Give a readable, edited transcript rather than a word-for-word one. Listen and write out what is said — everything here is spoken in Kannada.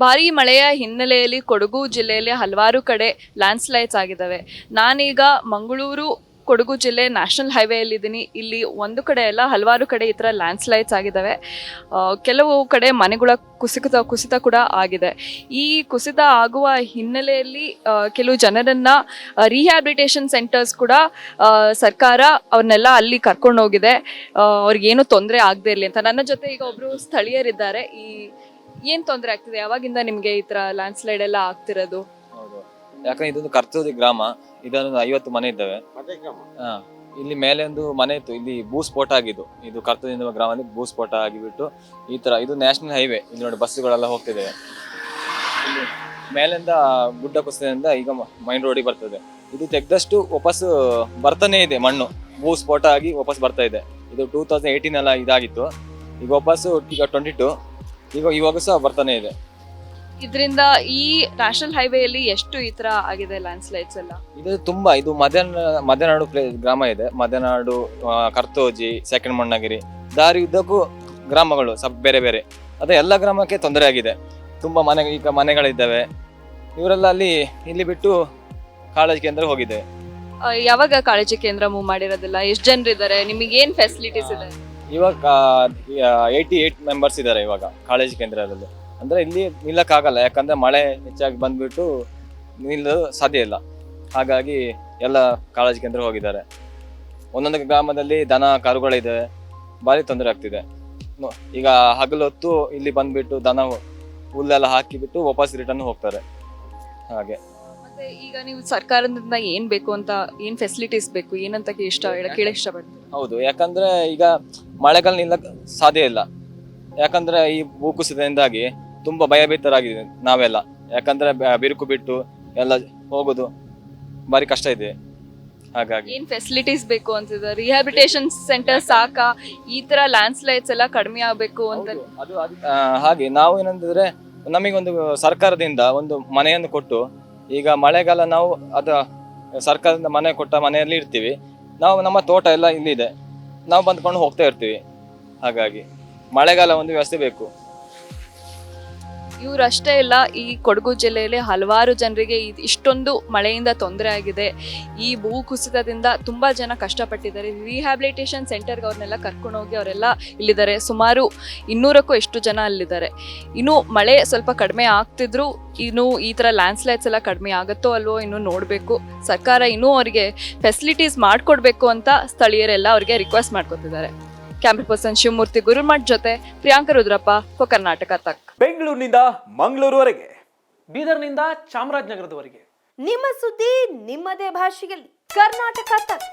ಭಾರೀ ಮಳೆಯ ಹಿನ್ನೆಲೆಯಲ್ಲಿ ಕೊಡಗು ಜಿಲ್ಲೆಯಲ್ಲಿ ಹಲವಾರು ಕಡೆ ಲ್ಯಾಂಡ್ಸ್ಲೈಡ್ಸ್ ಆಗಿದ್ದಾವೆ. ನಾನೀಗ ಮಂಗಳೂರು ಕೊಡಗು ಜಿಲ್ಲೆ ನ್ಯಾಷನಲ್ ಹೈವೇಯಲ್ಲಿದ್ದೀನಿ. ಇಲ್ಲಿ ಒಂದು ಕಡೆ ಎಲ್ಲ ಹಲವಾರು ಕಡೆ ಈ ಥರ ಲ್ಯಾಂಡ್ಸ್ಲೈಡ್ಸ್ ಆಗಿದ್ದಾವೆ. ಕೆಲವು ಕಡೆ ಮನೆಗಳ ಕುಸಿತ ಕೂಡ ಆಗಿದೆ. ಈ ಕುಸಿತ ಆಗುವ ಹಿನ್ನೆಲೆಯಲ್ಲಿ ಕೆಲವು ಜನರನ್ನು ರಿಹ್ಯಾಬಿಲಿಟೇಷನ್ ಸೆಂಟರ್ಸ್ ಕೂಡ ಸರ್ಕಾರ ಅವ್ರನ್ನೆಲ್ಲ ಅಲ್ಲಿ ಕರ್ಕೊಂಡೋಗಿದೆ, ಅವ್ರಿಗೇನು ತೊಂದರೆ ಆಗದೆ ಇರಲಿ ಅಂತ. ನನ್ನ ಜೊತೆ ಈಗ ಒಬ್ಬರು ಸ್ಥಳೀಯರಿದ್ದಾರೆ. ಏನ್ ತೊಂದರೆ ಆಗ್ತಿದೆ? ಯಾವಾಗಿಂದ ನಿಮ್ಗೆ ಈ ತರ ಲ್ಯಾಂಡ್ ಸ್ಲೈಡ್ ಎಲ್ಲ ಆಗ್ತಿರೋದು? ಹೌದು, ಯಾಕಂದ್ರೆ ಇದೊಂದು ಕರ್ತೋದಿ ಗ್ರಾಮ. ಇದೊಂದು 50 ಮನೆ ಇದ್ದಾವೆ. ಇಲ್ಲಿ ಮೇಲೆ ಒಂದು ಮನೆ ಇತ್ತು, ಇಲ್ಲಿ ಭೂಸ್ಫೋಟ ಆಗಿದ್ದು. ಇದು ಕರ್ತೋದಿ ಗ್ರಾಮದಲ್ಲಿ ಭೂಸ್ಫೋಟ ಆಗಿಬಿಟ್ಟು ಈ ತರ. ಇದು ನ್ಯಾಷನಲ್ ಹೈವೇ, ಇಲ್ಲಿ ನೋಡಿ ಬಸ್ಸುಗಳೆಲ್ಲ ಹೋಗ್ತಿದೆ. ಇಲ್ಲಿ ಮೇಲಿಂದ ಗುಡ್ಡ ಕುಸಿತದಿಂದ ಈಗ ಮೈನ್ ರೋಡಿಗೆ ಬರ್ತದೆ. ಇದು ತೆಗೆದಷ್ಟು ವಾಪಸ್ ಬರ್ತಾನೆ ಇದೆ, ಮಣ್ಣು ಭೂಸ್ಫೋಟ ಆಗಿ ವಾಪಸ್ ಬರ್ತಾ ಇದೆ. ಇದು 2018 ಎಲ್ಲ ಇದಾಗಿತ್ತು, ಈಗ ವಾಪಸ್ ಈಗ 22 ಇವಾಗ ಸಹ ಬರ್ತಾನೆ ಇದೆ. ಇದರಿಂದ ಈ ನ್ಯಾಷನಲ್ ಹೈವೇಯಲ್ಲಿ ಎಷ್ಟು ಈ ತರ ಆಗಿದೆ ಲ್ಯಾಂಡ್ ಸ್ಲೈಡ್ಸ್ ಎಲ್ಲ? ಇದು ತುಂಬಾ, ಇದು ಮದೆನಾಡು ಗ್ರಾಮ ಇದೆ. ಮದೆನಾಡು, ಕರ್ತೋಜಿ, ಸೆಕೆಂಡ್ ಮಣ್ಣಗಿರಿ ದಾರಿ ಉದ್ದಕ್ಕೂ ಗ್ರಾಮಗಳು ಸ್ವಲ್ಪ ಬೇರೆ ಬೇರೆ. ಅದೇ ಎಲ್ಲ ಗ್ರಾಮಕ್ಕೆ ತೊಂದರೆ ಆಗಿದೆ. ತುಂಬಾ ಈಗ ಮನೆಗಳಿದ್ದಾವೆ. ಇವರೆಲ್ಲ ಇಲ್ಲಿ ಬಿಟ್ಟು ಕಾಳಜಿ ಕೇಂದ್ರ ಹೋಗಿದೆ. ಯಾವಾಗ ಕಾಳಜಿ ಕೇಂದ್ರ ಮೂವ್ ಮಾಡಿರೋದಿಲ್ಲ? ಎಷ್ಟು ಜನರಿದ್ದಾರೆ? ನಿಮಗೆ ಏನ್ ಫೆಸಿಲಿಟೀಸ್ ಇದೆ? ಇವಾಗ 88 ಮೆಂಬರ್ಸ್ ಇದ್ದಾರೆ ಇವಾಗ ಕಾಳಜಿ ಕೇಂದ್ರದಲ್ಲಿ. ಅಂದ್ರೆ ಇಲ್ಲಿ ನಿಲ್ಲಕ್ಕಾಗಲ್ಲ, ಯಾಕಂದ್ರೆ ಮಳೆ ಹೆಚ್ಚಾಗಿ ಬಂದ್ಬಿಟ್ಟು ನಿಲ್ಲಲು ಸಾಧ್ಯ ಇಲ್ಲ. ಹಾಗಾಗಿ ಎಲ್ಲ ಕಾಳಜಿ ಕೇಂದ್ರ ಹೋಗಿದ್ದಾರೆ. ಒಂದೊಂದು ಗ್ರಾಮದಲ್ಲಿ ದನ ಕರುಗಳಿದ್ದಾವೆ, ಭಾರಿ ತೊಂದರೆ ಆಗ್ತಿದೆ. ಈಗ ಹಗಲೊತ್ತು ಇಲ್ಲಿ ಬಂದ್ಬಿಟ್ಟು ದನ ಹುಲ್ಲೆಲ್ಲ ಹಾಕಿಬಿಟ್ಟು ವಾಪಸ್ ರಿಟರ್ನ್ ಹೋಗ್ತಾರೆ. ಹಾಗೆ ಮತ್ತೆ ಈಗ ನೀವು ಸರ್ಕಾರದಿಂದ ಏನ್ ಬೇಕು ಅಂತ, ಏನ್ ಫೆಸಿಲಿಟೀಸ್ ಬೇಕು ಏನಂತ ಕೇಳಕ್ ಇಷ್ಟಪಡ್ತೀನಿ. ಹೌದು, ಯಾಕಂದ್ರೆ ಈಗ ಮಳೆಗಾಲ ನಿಲ್ಲಕ್ ಸಾಧ್ಯ ಇಲ್ಲ. ಯಾಕಂದ್ರೆ ಈ ಭೂಕುಸಿತದಿಂದಾಗಿ ತುಂಬಾ ಭಯಭೀತರಾಗಿದೆ ನಾವೆಲ್ಲ. ಯಾಕಂದ್ರೆ ಬಿರುಕು ಬಿಟ್ಟು ಎಲ್ಲ ಹೋಗೋದು ಭಾರಿ ಕಷ್ಟ ಇದೆ. ಹಾಗಾಗಿ ಏನ್ ಫೆಸಿಲಿಟೀಸ್ ಬೇಕು ಅಂತಿದೆ? ರಿಹ್ಯಾಬಿಲಿಟೇಷನ್ ಸೆಂಟರ್ ಸಾಕಾ? ಈ ತರ ಲ್ಯಾಂಡ್ ಸ್ಲೈಡ್ಸ್ ಎಲ್ಲ ಕಡಿಮೆ ಆಗ್ಬೇಕು ಅಂತ ಅದು ಹಾಗೆ ನಾವು ಏನಂತಂದ್ರೆ, ನಮಗೊಂದು ಸರ್ಕಾರದಿಂದ ಒಂದು ಮನೆಯನ್ನು ಕೊಟ್ಟು, ಈಗ ಮಳೆಗಾಲ ನಾವು ಸರ್ಕಾರದಿಂದ ಮನೆ ಕೊಟ್ಟ ಮನೆಯಲ್ಲಿ ಇರ್ತೀವಿ. ನಾವು ನಮ್ಮ ತೋಟ ಎಲ್ಲ ಇಲ್ಲಿದೆ, ನಾವು ಬಂದ್ಕೊಂಡು ಹೋಗ್ತಾ ಇರ್ತೀವಿ. ಹಾಗಾಗಿ ಮಳೆಗಾಲ ಒಂದು ವ್ಯವಸ್ಥೆ ಬೇಕು. ಇವರಷ್ಟೇ ಇಲ್ಲ, ಈ ಕೊಡಗು ಜಿಲ್ಲೆಯಲ್ಲಿ ಹಲವಾರು ಜನರಿಗೆ ಇಷ್ಟೊಂದು ಮಳೆಯಿಂದ ತೊಂದರೆ ಆಗಿದೆ. ಈ ಭೂ ಕುಸಿತದಿಂದ ತುಂಬಾ ಜನ ಕಷ್ಟಪಟ್ಟಿದ್ದಾರೆ. ರಿಹ್ಯಾಬಿಲಿಟೇಷನ್ ಸೆಂಟರ್ಗೆ ಅವ್ರನ್ನೆಲ್ಲ ಕರ್ಕೊಂಡೋಗಿ ಅವರೆಲ್ಲ ಇಲ್ಲಿದ್ದಾರೆ. ಸುಮಾರು 200ಕ್ಕೂ ಎಷ್ಟು ಜನ ಅಲ್ಲಿದ್ದಾರೆ. ಇನ್ನು ಮಳೆ ಸ್ವಲ್ಪ ಕಡಿಮೆ ಆಗ್ತಿದ್ರು ಇನ್ನು ಈ ಥರ ಲ್ಯಾಂಡ್ ಸ್ಲೈಡ್ಸ್ ಎಲ್ಲ ಕಡಿಮೆ ಆಗುತ್ತೋ ಅಲ್ವೋ ಇನ್ನು ನೋಡಬೇಕು. ಸರ್ಕಾರ ಇನ್ನೂ ಅವರಿಗೆ ಫೆಸಿಲಿಟೀಸ್ ಮಾಡಿಕೊಡ್ಬೇಕು ಅಂತ ಸ್ಥಳೀಯರೆಲ್ಲ ಅವರಿಗೆ request ಮಾಡ್ಕೊತಿದ್ದಾರೆ. Camera person Shivamurthy Gurumath ಜೊತೆ ಪ್ರಿಯಾಂಕ ರುದ್ರಪ್ಪ, ಕರ್ನಾಟಕ ತಕ್. ಬೆಂಗಳೂರಿನಿಂದ ಮಂಗಳೂರುವರೆಗೆ, ಬೀದರ್ನಿಂದ ಚಾಮರಾಜನಗರದವರೆಗೆ ನಿಮ್ಮ ಸುದ್ದಿ ನಿಮ್ಮದೇ ಭಾಷೆಯಲ್ಲಿ. ಕರ್ನಾಟಕ ತಕ್.